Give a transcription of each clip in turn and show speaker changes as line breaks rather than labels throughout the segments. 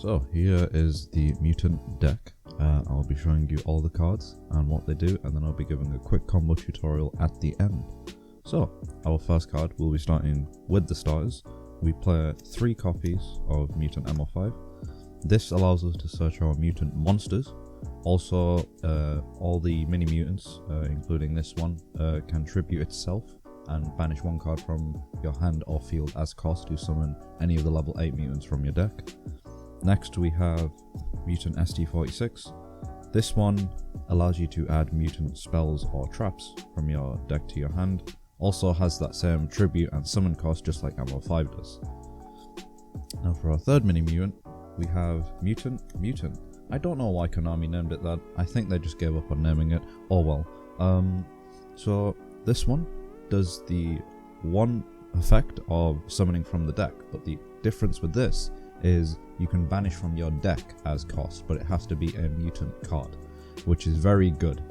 So here is the Mutant deck. I'll be showing you all the cards and what they do, and then I'll be giving a quick combo tutorial at the end. So our first card, we'll be starting with the starters. We play 3 copies of Mutant MO5. This allows us to search our mutant monsters. Also, all the mini mutants, including this one, can tribute itself and banish 1 card from your hand or field as cost to summon any of the level 8 mutants from your deck. Next we have Mutant ST46. This one allows you to add mutant spells or traps from your deck to your hand. Also has that same tribute and summon cost just like MO5 does. Now for our third mini mutant, we have Mutant. I don't know why Konami named it that. I think they just gave up on naming it. Oh well. So this one does the one effect of summoning from the deck, but the difference with this is you can banish from your deck as cost, but it has to be a mutant card, which is very good.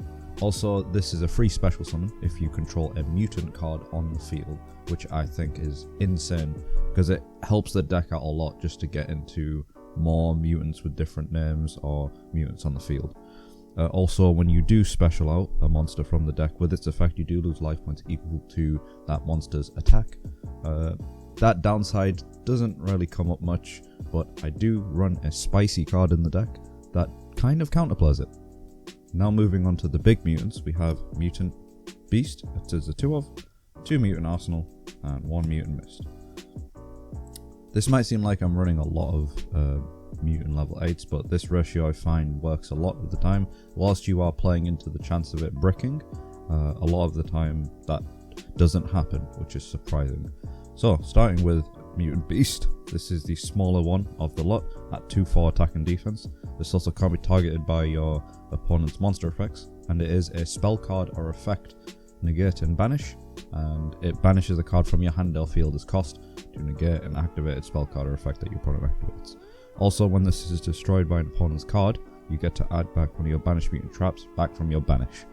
Also, this is a free special summon if you control a mutant card on the field, which I think is insane because it helps the deck out a lot just to get into more mutants with different names or mutants on the field. Also, when you do special out a monster from the deck with its effect, you do lose life points equal to that monster's attack. That downside doesn't really come up much, but I do run a spicy card in the deck that kind of counterplays it. Now moving on to the big mutants, we have Mutant Beast. It is a 2 of, 2 Mutant Arsenal, and 1 Mutant Mist. This might seem like I'm running a lot of mutant level 8s, but this ratio I find works a lot of the time. Whilst you are playing into the chance of it bricking, a lot of the time that doesn't happen, which is surprising. So starting with Mutant Beast, this is the smaller one of the lot at 2 for attack and defense. This also can't be targeted by your opponent's monster effects, and it is a spell card or effect, negate and banish, and it banishes a card from your hand or field as cost to negate an activated spell card or effect that your opponent activates. Also, when this is destroyed by an opponent's card, you get to add back one of your banished mutant traps back from your banish,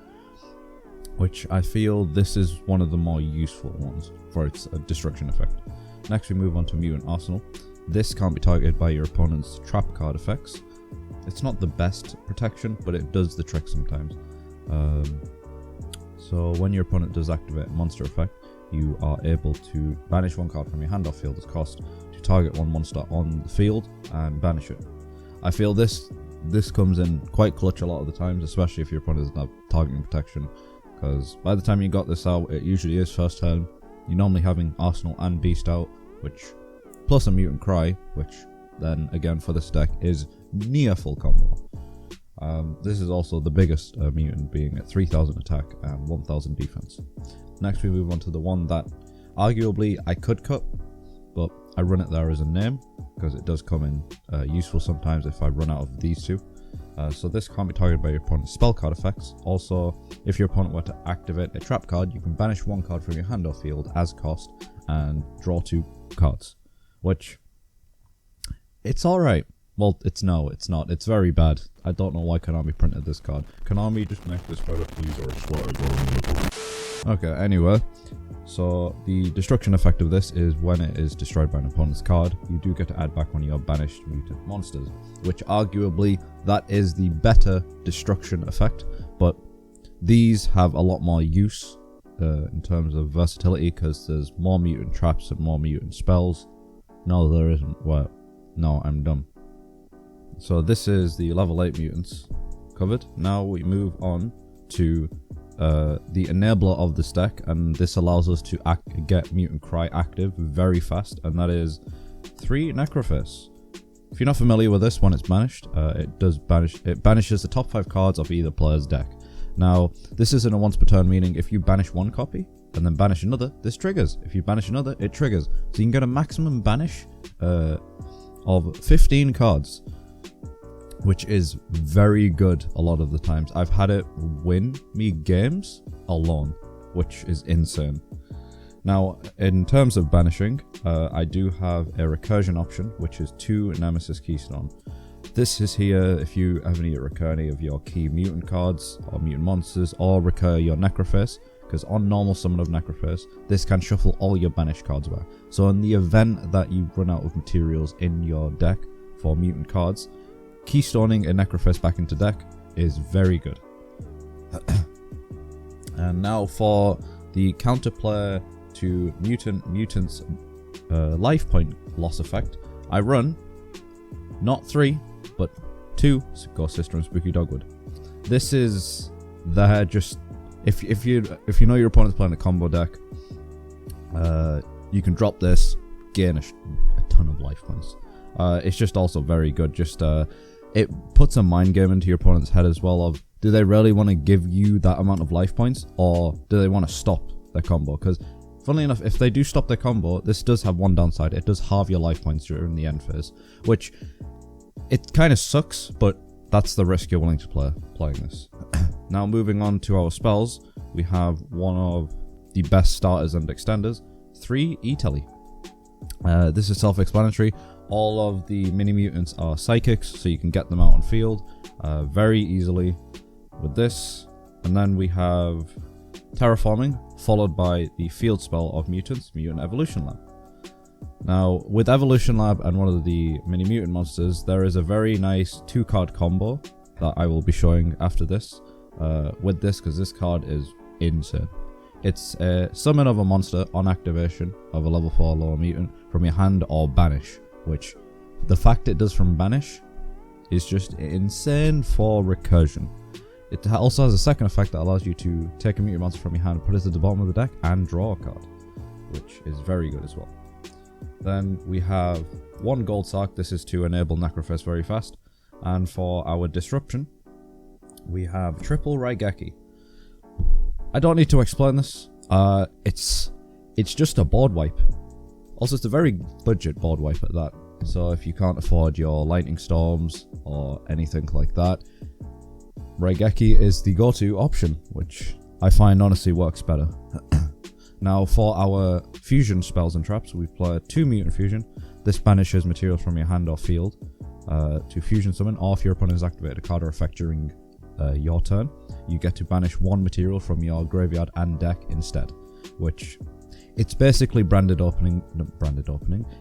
which I feel this is one of the more useful ones for its destruction effect. Next we move on to Mutant Arsenal. This can't be targeted by your opponent's trap card effects. It's not the best protection, but it does the trick sometimes. So when your opponent does activate a monster effect, you are able to banish 1 card from your hand or field as cost to target 1 monster on the field and banish it. I feel this comes in quite clutch a lot of the times, especially if your opponent doesn't have targeting protection, because by the time you got this out, it usually is first turn. You're normally having Arsenal and Beast out, which plus a Mutant Cry, which then again for this deck is near full combo. This is also the biggest mutant, being at 3000 attack and 1000 defense. Next we move on to the one that arguably I could cut, but I run it there as a name because it does come in useful sometimes if I run out of these 2. So this can't be targeted by your opponent's spell card effects. Also, if your opponent were to activate a trap card, you can banish 1 card from your hand or field as cost and draw 2 cards, which it's alright. Well, it's not. It's very bad. I don't know why Konami printed this card. Konami, just make this better, please, or I swear to God. Okay, anyway. So, the destruction effect of this is when it is destroyed by an opponent's card, you do get to add back one of your banished mutant monsters, which arguably, that is the better destruction effect, but these have a lot more use in terms of versatility, because there's more mutant traps and more mutant spells. No, there isn't. Well, no, I'm dumb. So this is the level 8 mutants covered. Now we move on to the enabler of this deck, and this allows us to get Mutant Cry active very fast, and that is 3 Necroface. If you're not familiar with this, when it's banished, it banishes the top 5 cards of either player's deck. Now, this isn't a once per turn, meaning if you banish 1 copy and then banish another, this triggers. If you banish another, it triggers. So you can get a maximum banish of 15 cards, which is very good a lot of the times. I've had it win me games alone, which is insane. Now, in terms of banishing, I do have a recursion option, which is 2 Nemesis Keystone. This is here if you ever need to recur any of your key mutant cards or mutant monsters, or recur your Necroface, because on normal summon of Necroface, this can shuffle all your banished cards back. So in the event that you run out of materials in your deck for mutant cards, keystoning a Necrophist back into deck is very good. And now for the counterplayer to Mutant's life point loss effect, I run not 3 but 2 Ghost Sister and Spooky Dogwood. This is just if you know your opponent's playing a combo deck, you can drop this, gain a ton of life points. It's just also very good. Just it puts a mind game into your opponent's head as well of, do they really want to give you that amount of life points, or do they want to stop their combo? Because funnily enough, if they do stop their combo, this does have one downside. It does halve your life points during the end phase, which it kind of sucks, but that's the risk you're willing to play playing this. Now moving on to our spells, we have one of the best starters and extenders, 3 E-Telly. This is self-explanatory. All of the mini mutants are psychics, so you can get them out on field very easily with this. And then we have Terraforming, followed by the field spell of mutants, Mutant Evolution Lab. Now, with Evolution Lab and one of the mini mutant monsters, there is a very nice 2-card combo that I will be showing after this with this, because this card is insane. It's a summon of a monster on activation of a level 4 lower mutant from your hand or banish, which the fact it does from banish is just insane for recursion. It also has a second effect that allows you to take a mutant monster from your hand, put it at the bottom of the deck, and draw a card, which is very good as well. Then we have 1 Gold Sark. This is to enable Necrophist very fast. And for our disruption, we have triple Raigeki. I don't need to explain this. It's just a board wipe. Also, it's a very budget board wipe at that. So if you can't afford your Lightning Storms or anything like that, Raigeki is the go-to option, which I find honestly works better. Now for our fusion spells and traps, we play 2 Mutant Fusion. This banishes materials from your hand or field to fusion summon, or if your opponent has activated a card or effect during your turn, you get to banish 1 material from your graveyard and deck instead, which it's basically branded opening.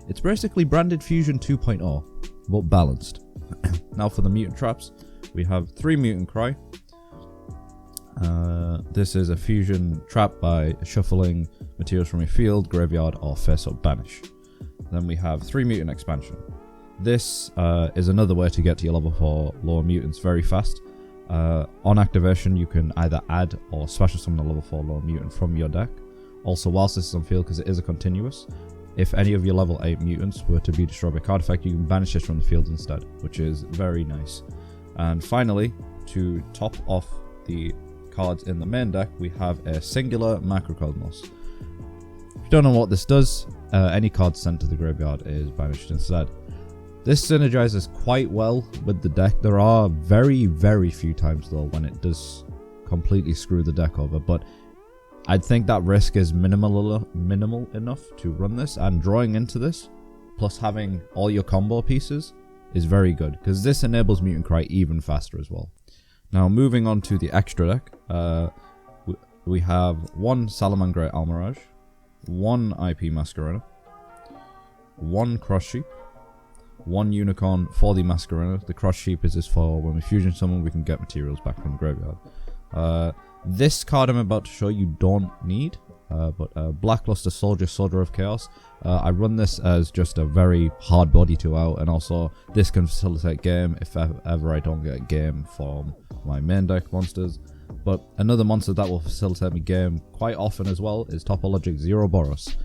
It's basically branded Fusion 2.0, but balanced. Now for the mutant traps, we have 3 Mutant Cry. This is a fusion trap by shuffling materials from your field, graveyard, or face-up banish. Then we have 3 Mutant Expansion. This is another way to get to your level 4 lower mutants very fast. On activation, you can either add or special summon a level 4 lower mutant from your deck. Also, whilst this is on field, because it is a continuous, if any of your level 8 mutants were to be destroyed by card effect, you can banish this from the field instead, which is very nice. And finally, to top off the cards in the main deck, we have a singular Macrocosmos. If you don't know what this does, any card sent to the graveyard is banished instead. This synergizes quite well with the deck. There are very, very few times though when it does completely screw the deck over, but I'd think that risk is minimal enough to run this, and drawing into this, plus having all your combo pieces, is very good, because this enables Mutant Cry even faster as well. Now moving on to the extra deck, we have 1 Salamangreat Almirage, 1 IP Masquerena, 1 Cross Sheep, 1 Unicorn for the Masquerena. The Cross Sheep is just for when we fusion summon, we can get materials back from the graveyard. This card I'm about to show you don't need, but Blackluster Soldier, Soldier of Chaos. I run this as just a very hard body to out, and also this can facilitate game if ever I don't get game from my main deck monsters. But another monster that will facilitate me game quite often as well is Topologic Zero Boros.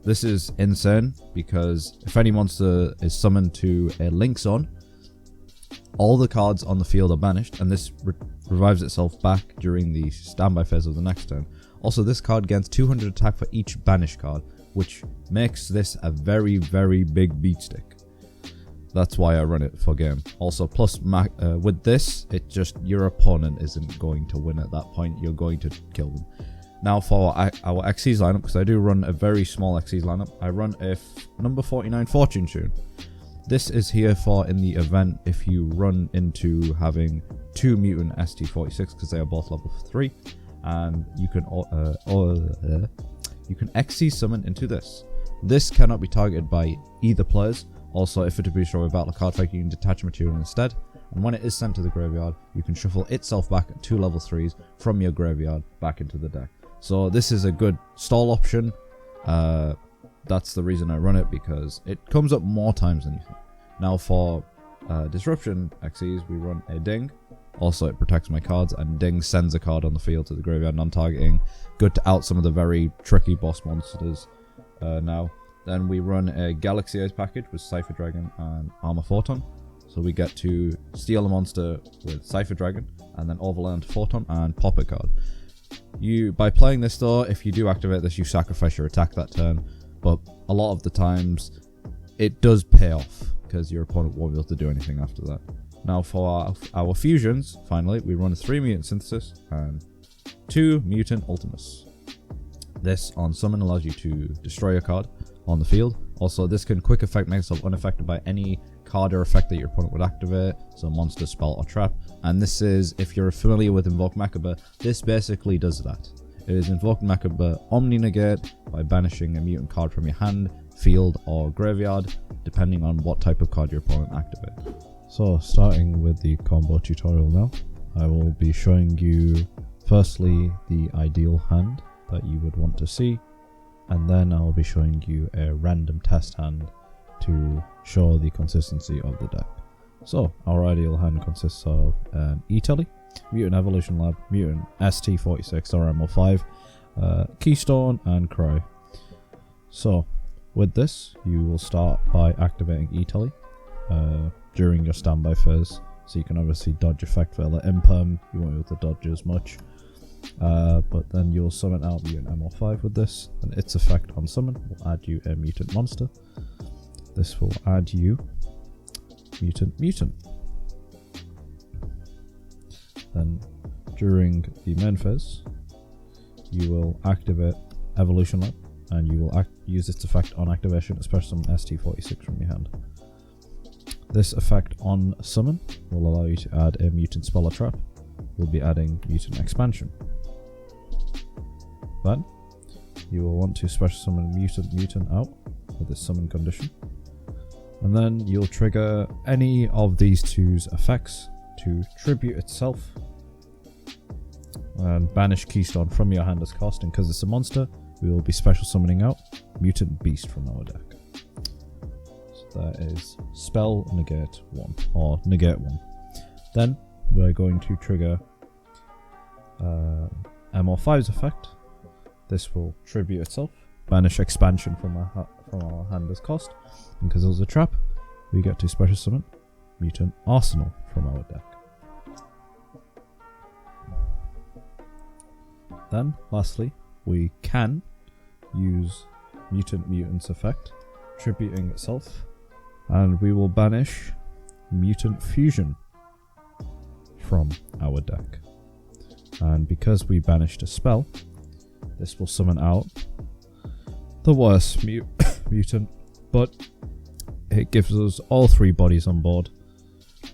This is insane, because if any monster is summoned to a Link Zone, all the cards on the field are banished, and this revives itself back during the standby phase of the next turn. Also, this card gains 200 attack for each banished card, which makes this a very, very big beat stick. That's why I run it for game. Also, plus with this, it just, your opponent isn't going to win at that point. You're going to kill them. Now for our Xyz lineup, because I do run a very small Xyz lineup, I run a number 49 Fortune Tune. This is here for in the event if you run into having 2 Mutant ST46, because they are both level 3, and you can Xyz summon into this. This cannot be targeted by either players, Also, if it to be destroyed with battle card effect, you can detach material instead. And when it is sent to the graveyard, you can shuffle itself back at 2 level 3s from your graveyard back into the deck. So this is a good stall option. That's the reason I run it, because it comes up more times than you think. Now for Disruption XEs, we run a Ding. Also, it protects my cards, and Ding sends a card on the field to the graveyard non-targeting. Good to out some of the very tricky boss monsters now. Then we run a Galaxy Eyes package with Cypher Dragon and Armor Photon. So we get to steal a monster with Cypher Dragon, and then overland Photon and pop a card. By playing this though, if you do activate this, you sacrifice your attack that turn. But a lot of the times, it does pay off, because your opponent won't be able to do anything after that. Now for our fusions, finally, we run a 3 Mutant Synthesis and 2 Mutant Ultimus. This on summon allows you to destroy a card on the field. Also, this can quick effect make itself unaffected by any card or effect that your opponent would activate, so monster, spell, or trap. And this is, if you're familiar with Invoke Macabre, this basically does that. It is Invoke Macabre Omni Negate by banishing a mutant card from your hand, field, or graveyard, depending on what type of card your opponent activates. So, starting with the combo tutorial now, I will be showing you firstly the ideal hand that you would want to see, and then I'll be showing you a random test hand to show the consistency of the deck. So, our ideal hand consists of an E-Telly, Mutant Evolution Lab, Mutant ST46 or MO5, Keystone, and Cry. So, with this, you will start by activating E-Telly during your standby phase. So you can obviously dodge effect for the Imperm, you won't be able to dodge as much. But then you'll summon out Mutant MO5 with this, and its effect on summon will add you a mutant monster. This will add you Mutant. Then during the main phase, you will activate Evolution Lab, and you will use its effect on activation, especially summon ST46 from your hand. This effect on summon will allow you to add a mutant spell or trap. We'll be adding Mutant Expansion. Then you will want to special summon Mutant out with this summon condition. And then you'll trigger any of these two's effects to tribute itself and banish Keystone from your hand as cost, and because it's a monster, we will be special summoning out Mutant Beast from our deck. So that is Spell Negate 1, or Negate 1. Then we're going to trigger MO5's effect. This will tribute itself, banish Expansion from our hand as cost, and because it was a trap, we get to special summon Mutant Arsenal from our deck. Then, lastly, we can use Mutant's effect, tributing itself, and we will banish Mutant Fusion from our deck. And because we banished a spell, this will summon out the worst mutant, but it gives us all 3 bodies on board,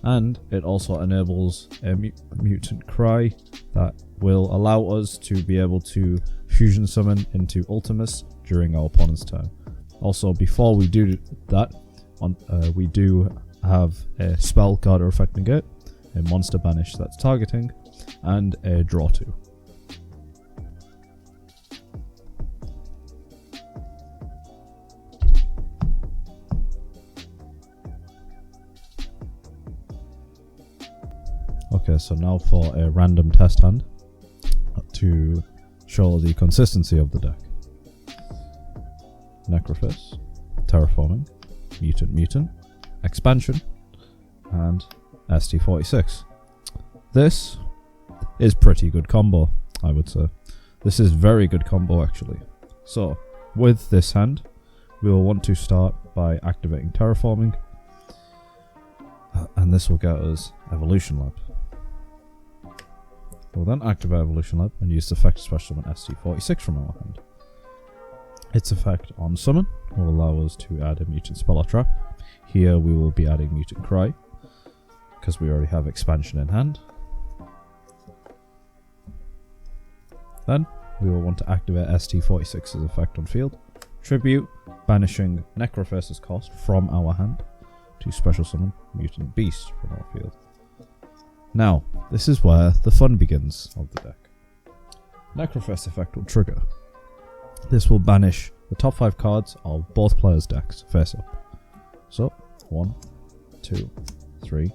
and it also enables a mutant cry that will allow us to be able to fusion summon into Ultimus during our opponent's turn. Also, before we do that, we do have a spell card or effect negate, a monster banish that's targeting, and a draw 2. Okay, so now for a random test hand to show the consistency of the deck. Necrophis, Terraforming, Mutant, Expansion, and ST46. This is pretty good combo, I would say. This is very good combo actually. So, with this hand, we will want to start by activating Terraforming, and this will get us Evolution Lab. We'll then activate Evolution Lab and use the effect to special summon ST46 from our hand. Its effect on summon will allow us to add a mutant spell or trap. Here we will be adding Mutant Cry, because we already have Expansion in hand. Then we will want to activate ST46's effect on field, tribute, banishing Necrophis' cost from our hand, to special summon Mutant Beast from our field. Now, this is where the fun begins of the deck. Necrofest effect will trigger. This will banish the top 5 cards of both players' decks face up. So, 1, 2, 3,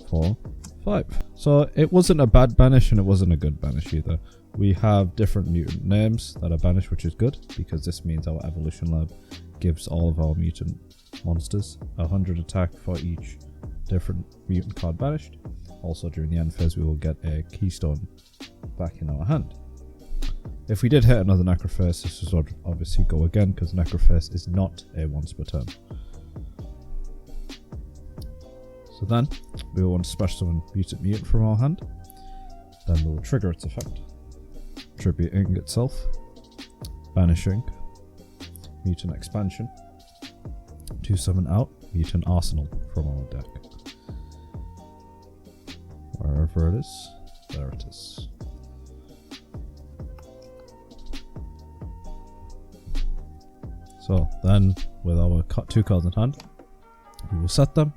4, 5. So it wasn't a bad banish and it wasn't a good banish either. We have different mutant names that are banished, which is good because this means our evolution lab gives all of our mutant monsters 100 attack for each different mutant card banished. Also during the end phase we will get a keystone back in our hand. If we did hit another Necroface, this would obviously go again because Necroface is not a once per turn. So then we will want to special summon Mutant from our hand. Then we will trigger its effect, tributing itself, banishing Mutant Expansion to summon out Mutant Arsenal from our deck. Wherever it is, there it is. So then, with our 2 cards in hand, we will set them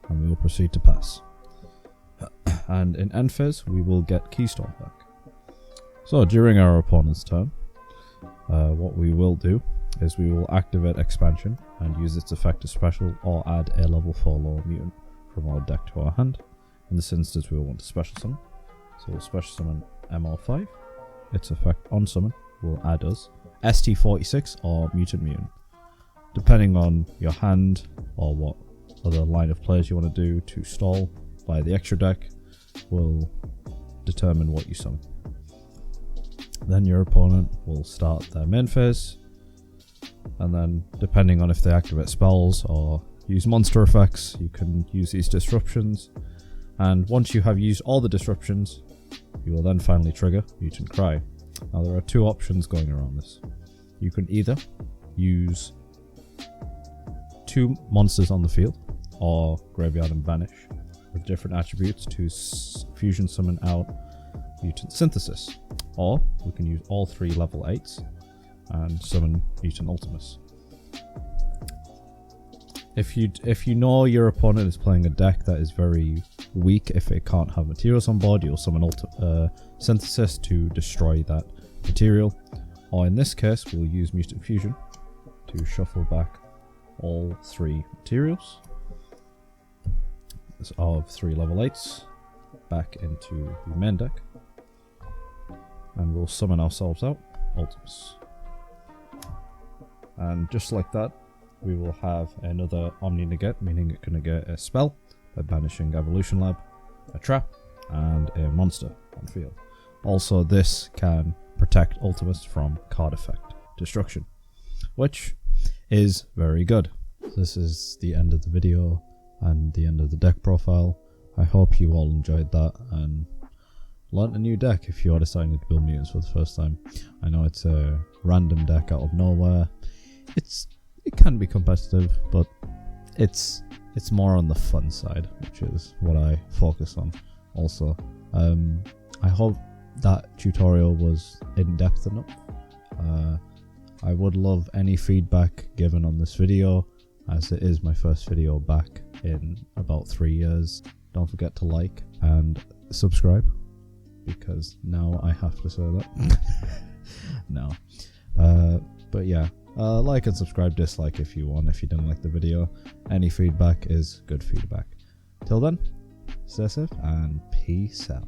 and we will proceed to pass. And in end phase, we will get Keystone back. So during our opponent's turn, what we will do is we will activate Expansion and use its effect to special or add a level 4 lower mutant from our deck to our hand. In this instance, we will want to special summon. So we'll special summon MR5. Its effect on summon will add us ST46 or Mutant. Depending on your hand or what other line of plays you want to do to stall by the extra deck will determine what you summon. Then your opponent will start their main phase, and then depending on if they activate spells or use monster effects, you can use these disruptions, and once you have used all the disruptions you will then finally trigger Mutant Cry. Now there are 2 options going around this. You can either use 2 monsters on the field or graveyard and banish with different attributes to fusion summon out Mutant Synthesis, or we can use all 3 level 8s and summon Mutant Ultimus. If you know your opponent is playing a deck that is very weak, if it can't have materials on board, you'll summon Synthesis to destroy that material, or in this case we'll use Mutant Fusion to shuffle back all 3 materials of 3 level 8s back into the main deck, and we'll summon ourselves out Ultimus. And just like that, we will have another Omni Negate, meaning it can negate a spell by banishing Evolution Lab, a trap, and a monster on field. Also, this can protect Ultimus from card effect destruction, which is very good. This is the end of the video and the end of the deck profile. I hope you all enjoyed that and learnt a new deck if you are deciding to build mutants for the first time. I know it's a random deck out of nowhere. It can be competitive, but it's more on the fun side, which is what I focus on. Also, I hope that tutorial was in-depth enough. I would love any feedback given on this video, as it is my first video back in about 3 years. Don't forget to like and subscribe, because now I have to say that. No. But yeah, like and subscribe, dislike if you want, if you didn't like the video. Any feedback is good feedback. Till then, stay safe and peace out.